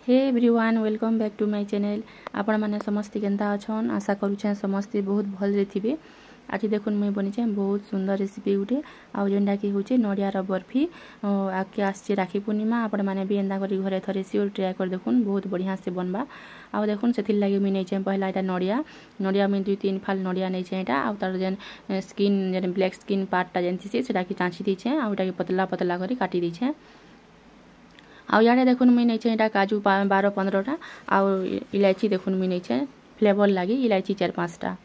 Hey everyone welcome back to my channel. आपण मैंने समस्ते केंता अछन आशा करूछे समस्ते बहुत भल थे। आज देखुन मुई बनीचे बहुत सुंदर रेसिपी गुटे आउ जेनटा कि होचे नड़ियार बर्फी। आगे आसचे राखी पूर्णिमा आपण मैंने भी एंता करी घरे थरे सियोर ट्राए कर देखुन बहुत बढ़िया से बनबा। आउ देखुन से लगे मुई नहीं पहला यहाँ नड़िया मुई 2-3 फाल नड़िया नहीं यहाँ आउ तार जेन स्किन जेन ब्लैक स्किन पार्टा जेन थी से चाँची दीछे आउ पतला पतला करी काटी दीछे। आउ याडे देखुन मुई नहीं यहाँ काजू 12-15टा आउ इलायची देखुन मुई नहीं फ्लेवर लगी इलायची 4-5टा।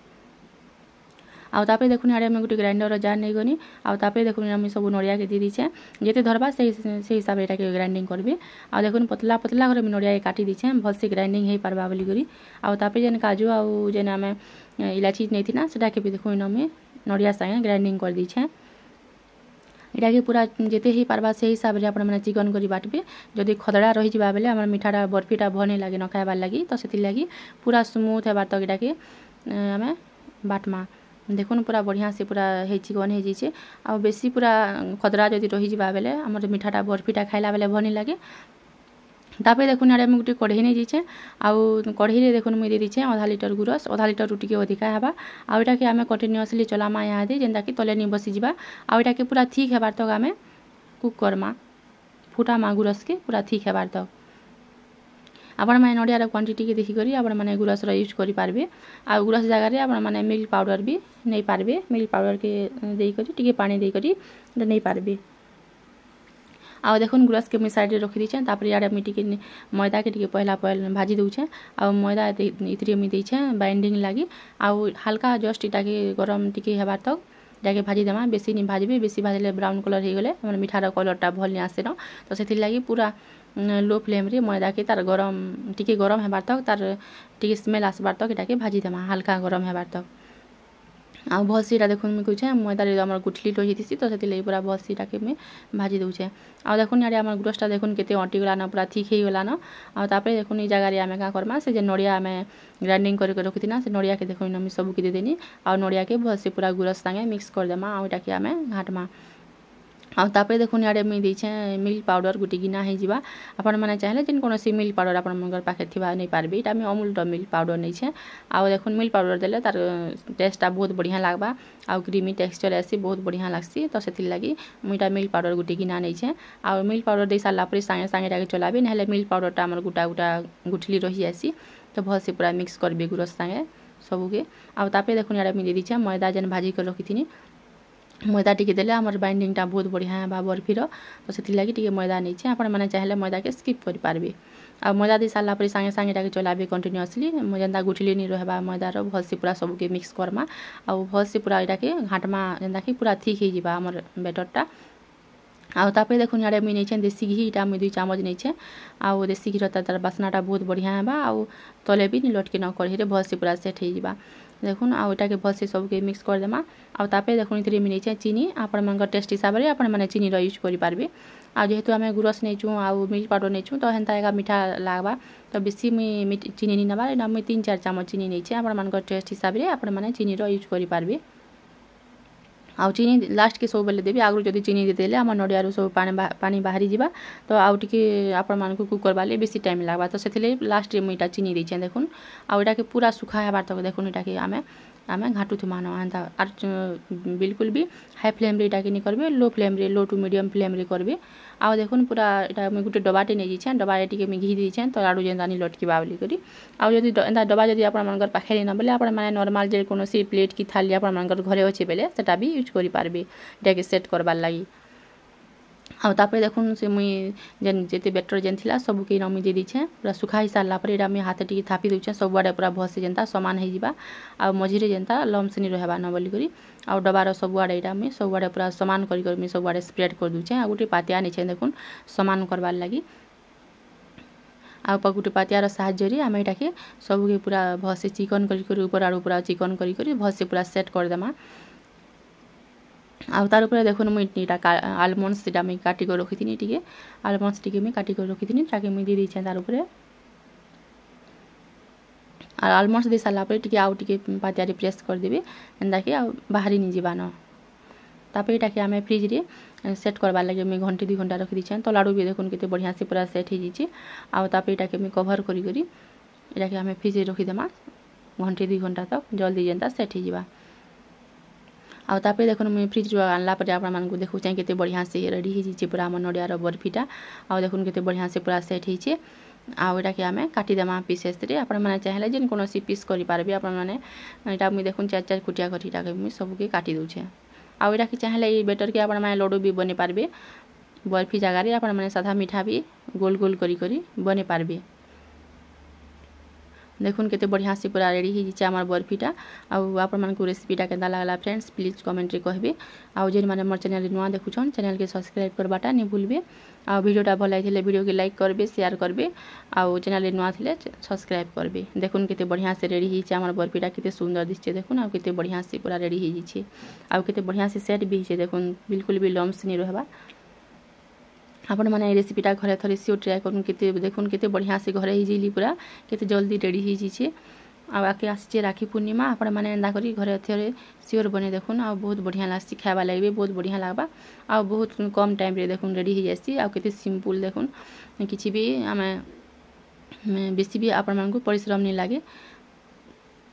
आउ तापरे देखुन याडे मैं गोटे ग्राइंडर जार नहीं गनी आउ तापरे देखुन मुई सब नड़िया के दी दीछे जेते धरबा से हिसाब से ग्राइंडिंग करबे। आउ देखुन पतला पतला कर नड़िया के काटी दीछे भल से ग्राइंडिंग हो पारबा बोली करी। आउ तापरे जेन काजू आउ जेन आमे इलायची नहीं थी ना सेटा के भी देखुन मुई नड़िया संगे ग्राइंडिंग कर दीछे। इटा के पूरा जेते ही पारबा से हिसाब से आपण माने चिकन करी बाटबे। जदि खदड़ा रही जिबा बेले हमर मिठाटा बर्फीटा भल नहीं लगे न खाइबार लगी तो सेति लगी पूरा स्मूथ हेबार तक इटा के आमे बाटमा। देखुन पूरा बढ़िया से पूरा हे चिकन हे जाइए आ बेसी पूरा खदड़ा जदि रही जिबा बेले हमर मिठाटा बर्फीटा खाइला बेले भल नहीं लगे। तापर देखुन यार गोटे कढ़ई नहीं जाइए आउ कढ़ई देखुन मुझे दे दीछे आधा लिटर गुरस आधा लिटर रुटी अधिका हेबा। आउ इटा के आमे कंटिन्यूअसली चलामा यहाँ दे जेनता कि तले नहीं बसी जिबा। आउ इटा के पूरा ठीक हेबार तक आमे कुक करमा फुटामा गुरस के पूरा ठीक हेबार तक। आपण मैंने नड़ियार क्वांटिटी के देखिक आपण मैंने गुरस यूज करि पारबे। आ गुरस जगह आपण मैंने मिल्क पाउडर भी नहीं पारबे। मिल्क पाउडर के देकरी टिके पानी देकरी नहीं पारबे। आउ देखुन गुरस के मुई साइड रखी दीछे। तापर याडे मुई टिके मैदा के टिके पहला भाजी दउछे आउ मैदा इतरे मुई देछे बाइंडिंग लगी आउ हल्का जस्ट इटा के गरम टिके हेबार तक जाके भाजी देमा। बेसी नहीं भाजबे बेसी भाजले ब्राउन कलर हो गले हमर मिठार कलरटा भल नहीं आसे न तो सेति लगी पूरा लो फ्लेम रे मैदा के तार गरम टिके गरम हेबार तक तार टिके स्मेल आसबार तक इटा के भाजी देमा हल्का गरम हेबार तक। आउ भल से देखुन मुझे कहे मैदा आम गुठली रही थी तो से पूरा भल से मुझे भाजी दूचे। आउ देखुन यार आम गुरसटा देखुन केते अटिगला न पूरा ठीक हो गला न। आउ तापर देखुन जगह आम क्या करमा से नड़िया आम ग्राइंडिंग करके रखी ना से नड़िया के देखुन आम सबके देदेनी आउ नड़िया के भल से पूरा गुरस संगे मिक्स करदेमा आउ इटा के आम घाटमा। आउ तापर देखुन याडे मुई देछे मिल्क पाउडर गुटी गिना हो जिबा। आपण माने चाहले जेन कोनो सी मिल्क पाउडर आपण मनगर पाखे थिबा नहीं पारबे इटा मैं अमूल मिल्क पाउडर नहीं छे। आउ देखुन मिल्क पाउडर देले तार टेस्टा बहुत बढ़िया लागबा आउ क्रीमी टेक्सचर आसी बहुत बढ़िया लागसी तो सेति लगी मुईटा मिल्क पाउडर गुटी गिना नहीं छे। आउ मिल्क पाउडर दे साला पर संगे संगे टाके चलाबे नहले मिल्क पाउडरटा हमर गुटा गुटा गुठली रही आसी तो भल से पूरा मिक्स करबे गुरस संगे सबके। आउ तापर देखुन याडे मुई दे दीछे मैदा जेन भाजी कर रखी थिनी मैदा टिके देले हमर बाइंडिंगटा बहुत बढ़िया बा बर्फीर तो सेति लगी टिके मैदा नहीं छे। आपण माने चाहले मैदा के स्किप करि पारबे। आ मैदा दे साला पर संगे संगे टाके चलाबे कंटिन्यूअसली जेनता गुठली नहीं रहबा मैदार भल से पूरा सबके मिक्स करमा आउ भल से पूरा इटा के घाटमा जेनता कि पूरा ठीक हो जिबा हमर बैटरटा। आउ तापर देखुन याडे मुई नहीं देसी घी इटा मुई 2 चामच नहीं आउ देसी घी तार बास्नाटा बहुत बढ़िया हेबा आउ तले भी नहीं लटके न कढ़ी भल से पूरा सेट हो जिबा। देखुन आउ इटा के भल से सबके मिक्स कर देमा। आउ तापर देखुन इतरे मुई नहीं चीनी आपण मनकर टेस्ट हिसाब से आपण माने चीनी यूज करि पारबे। आ जेहेतु आमे गुरस नहीं छू आउ मिल्क पाउडर नहीं छू तो हेन्ता एका मीठा लागबा तो बेसी मुई चीनी नहीं नबा एटा मुई 3-4 चामच चीनी नहीं आपण मनकर टेस्ट हिसाब से आपण माने चीनी यूज करि पारबे। आउ चीनी लास्ट के सब बेले देवी आगु जदि चीनी देदेले आम नड़ियारू सब पानी बाहरी जिबा तो आउ टिके आपण मानकु कुक करबाले बेसी टाइम लागबा तो सेथिले लास्ट रे मुईटा चीनी देछे। देखुन आउ इटा के पूरा सुखा हेबार तक देखुन इटा के आमे घाटू थुमा ना आर बिल्कुल भी हाई फ्लेम रे इटा के नहीं करबे लो फ्लेम रे लो टू मीडियम फ्लेम रे करबे। आउ देखुन पूरा इटा मुई गुटे डबाटे नहीं जाइछे डबारे टिके मुई घी देछे तो आडू जेनता नहीं लटकीबा बोली करी। आउ जदि एंता डबा जदि आपण मनकर पाखे न बेले आपण माने नॉर्मल जे कोनो सी प्लेट की थाली आपण मनकर घरे अछि बेले सेटा भी यूज करि पारबे इटा के सेट करबार लागि। आउ तापर देखुन से मुई जेन जेते बेटर जेन थिला सब के मुई दे दीछे पूरा सुखा ही सारला पर एटा मुई हाथे टिके थापी दउछे सब आडे पूरा भल से जेनता समान हो जिबा आ मझिरे जेनता लम्स नहीं रहबा न बोली करी। आउ डबार सब आडे एटा मुई सब आडे पूरा समान करी मुई सब आडे स्प्रेड कर दउछे। आ गुटे पातिया नहीं छे देखुन समान करबार लागि आउ गुटे पातियार साहाय्य रे आमे एटा के सबके पूरा भल से चिकन करी ऊपर आडू पूरा चिकन करी भल से पूरा सेट कर देमा। आउ तार ऊपर देखुन मुई इटा आलमंड्स इटा मुई काटी कर रखी थिनी टिके आलमंड्स टिके मुई काटी कर रखी थिनी ताके मुई दे दीछे तार ऊपर। आ आलमंड्स दे साला पर टिके आउ टिके पातिया रे प्रेस कर देबे एंदा के बाहरी नहीं जिबा न। तापर ये आम फ्रिज रे सेट करवार लगे मुझे घंटे 2 घंटा रखी दीछे। तो लाडू भी देखुन केते बढ़िया से पूरा सेट हो जाइए। आउ तापर ये मुझे कभर करी आम फ्रिज रे रखीदेमा घंटे 2 घंटा तक जल्दी जेनता सेट हो जावा। आउ तापर देखुन मुझे फ्रिज रू आनला पर आपण मानकु देखु चाहे केते बढ़िया से रेडी हो जाइए पूरा आम नड़ियार बर्फीटा। आउ देखुन केते बढ़िया से पूरा सेट होइए। आउ ये आम काटिदेमा पीसेस रे आपण मैंने चाहिए जेन कौन पीस करेंगे आपण मैंने यहाँ मुझे देखुन 4 कुटिया कर मुझे सबके काटी दूचे। आउ ये चाहिए ये बेटर के आपण मैंने लड्डू भी बने पारबे बर्फी जगार आपण मैंने साधा मीठा भी गोल गोल करी बने पारबे। देखुन केते बढ़िया से पूरा रेडी हो जाइए आम बर्फीटा। आउ आपण मानकु रेसिपीटा केंदा लागला फ्रेंड्स प्लीज कमेंट रे कहबे। आउ जेन माने मोर चैनल नुआ देखुछन चैनल के सब्सक्राइब करबाटा नहीं भूलबे। आउ वीडियोटा भल लागिले वीडियो के लाइक करबे शेयर करबे। आउ चैनल नुआ थिले सब्सक्राइब करबे। देखुन केते बढ़िया से रेडी हो जाइए आम बर्फीटा केते सुंदर दिसछे देखुन। आउ केते बढ़िया से पूरा रेडी हो जाइए। आउ केते बढ़िया से सेट भी होइछे देखुन बिल्कुल भी लम्स नहीं रहबा। आपण मैंने रेसिपीटा घरे थोड़े सियोर ट्राए करूँ केते देखुन केते बढ़िया से घरे ही जाइली पूरा केते जल्दी रेडी हो जाइए। आके आसचे राखी पूर्णिमा आपण मैंने एंदा करी घरे थोड़े सियोर बने देखुन। आ बहुत बढ़िया लागसी खावा लगे बहुत बढ़िया लगवा। आ बहुत कम टाइम रे देखुन रेडी हो जासी। आ केते सिंपल देखुन किसी भी आम बेसी भी आपण मानकु परिश्रम नहीं लगे।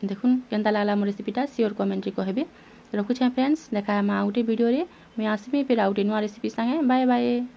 देखुन केंता लागला मोर रेसिपीटा सियोर कमेंट रे कहबे। रखुछे फ्रेंड्स देखा आउ गोटे वीडियो रे मैं आसबे फिर आउ गोटे नुआ रेसिपी संगे बाय बाय।